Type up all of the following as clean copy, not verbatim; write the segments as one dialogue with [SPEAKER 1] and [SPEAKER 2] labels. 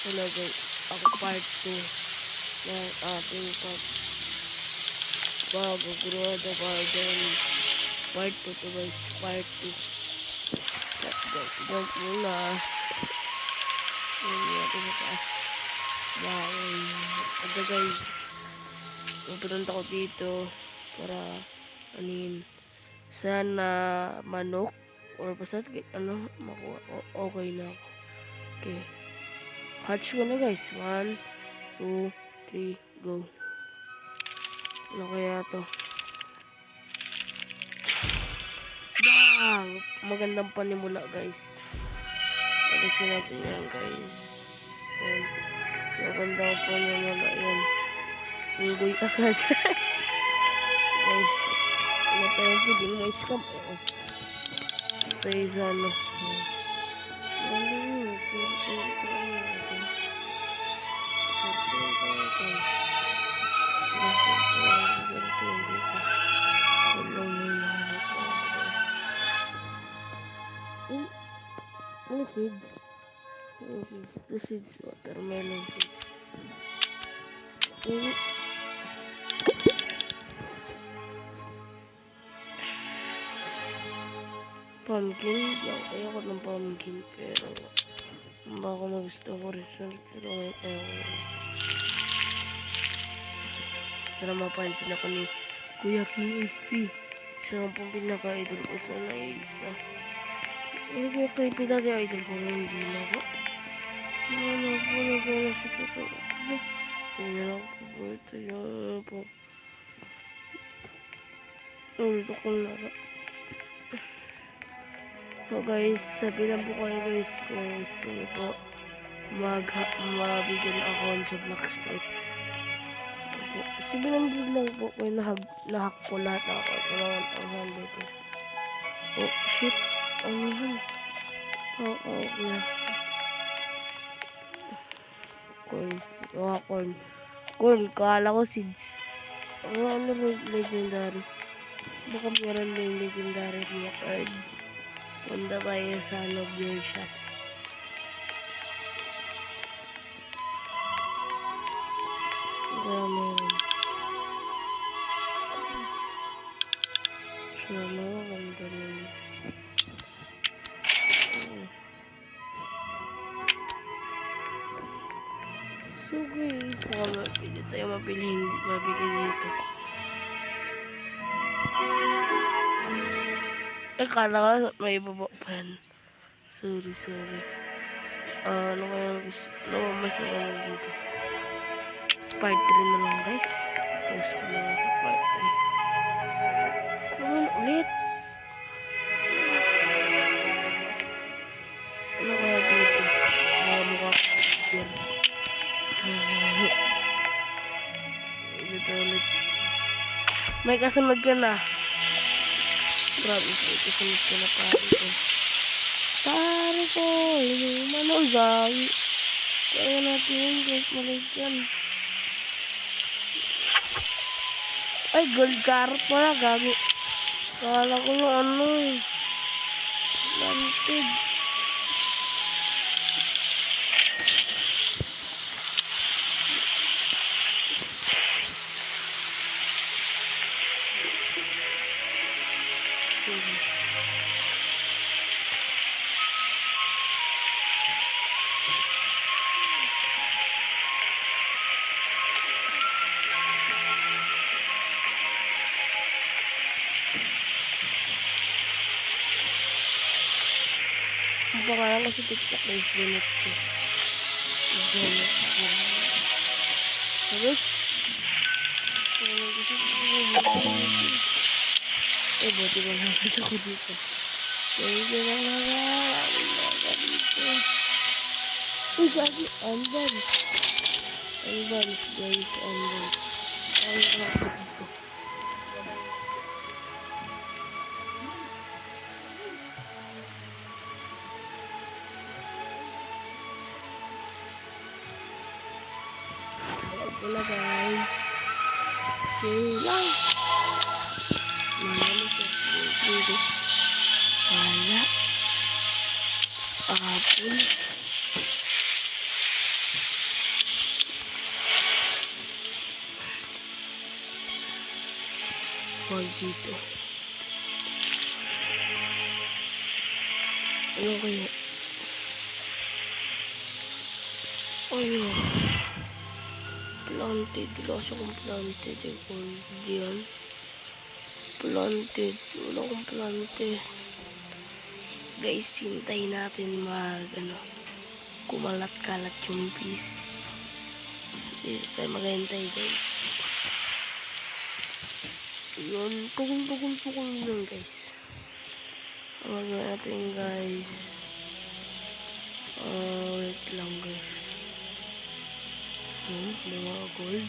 [SPEAKER 1] Wala guys, ako part 2 ng ating pag-groda garden. Part 2 to guys, part 2. Jump muna. Hindi natin sa taas. Bahay. Ito guys, pinunta ko dito para anin. Sana manok or basta ano makuha. Okay na ako. Okay. Hatch ko na guys. 1, 2, 3, go. Ano kaya to? Bang! Magandang panimula guys. Alisin natin yan guys. Yan. Magandang panimula yan. Unggoy agad. Guys. Ano tayo pwedeng may scam. Tayo sa ano. Ano seeds? The seeds, watermelon seeds. Pumpkin, ayoko ng pumpkin pero baka magusto ko result pero ayoko. Sana mapansin ako ni Kuya KFP. Siya ang pong pinaka-idol ko sa naisa. Kuya KFP dati idol ko ngayon hindi na po. Ano po nag-alasik ako. Hindi na ako po ito yung po. Ulit akong laro. So guys, sabihin po kayo guys kung gusto niyo po mabigyan ako sa Black Sprite. 700 lang po kung nahak po lahat ako. Kailangan ang dito. Oh shit, ano yan? Okay. Corn, kala ko seeds. Ano legendary? Baka meron din legendary mga card. Punta tayo sa gear shop. Kaya meron. So, maganda rin. So guys, pili tayo mabili dito. Kala ko may ibaba pa yan. Sorry. Ano kaya mas maganda dito? Part 3 na lang guys. Post ko lang sa part 3. Come on, ulit. Ano kaya dito? Mukha ko dito. Ulit. May kasunod ka na. Promise, may kasunod ka na pare ko. Inuman o gawi. Kaya natin yun guys, malig yan. Ay, gold carrot pala, gabi. Kala ko yung ano. Lantig. Ang pangalan ko sa TikTok na is Zenitsu. Terus buti ba nakita ko dito. Pwede lang naman dito. Uy, gagi, unbans guys, unbans. Ay, nakita dito. Wala guys. Okay lang. Marami sa dito. Wala. Apple. tawag dito. Ano kaya? Ayun. Planted. Wala kasi akong planted. Yan. Planted. Wala akong planted. Guys, hintayin natin kumalat-kalat yung piece. Dito tayo maghintay, guys. Yun, tukol lang, guys. Ang gagawin natin, guys. Wait lang, guys. May mga gold.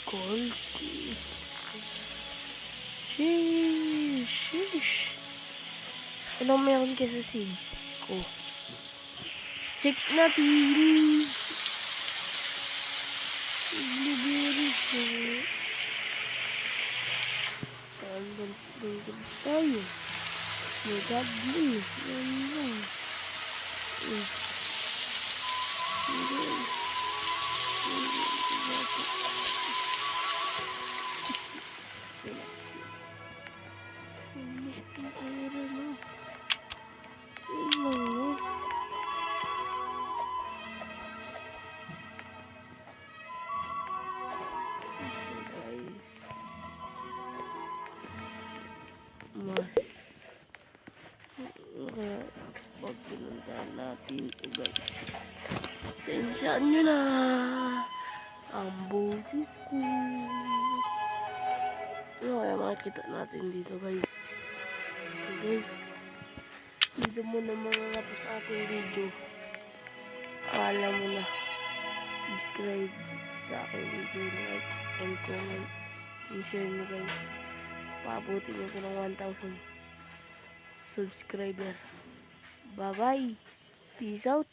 [SPEAKER 1] Gold. Sheesh. Anong meron kayo sa seeds ko? Check natin. Blueberry ko. Saan tayo? May goblin. Yan lang. Kaya pag pinuntahan natin guys, sensyaan nyo na ang boses ko. Ano kaya makikita natin dito guys? Guys, dito muna matapos ating video. Akala mo na subscribe sa aking video, like and comment and share nyo guys. Paabutin nyo ko ng 1,000 subscriber. Bye bye. Peace out.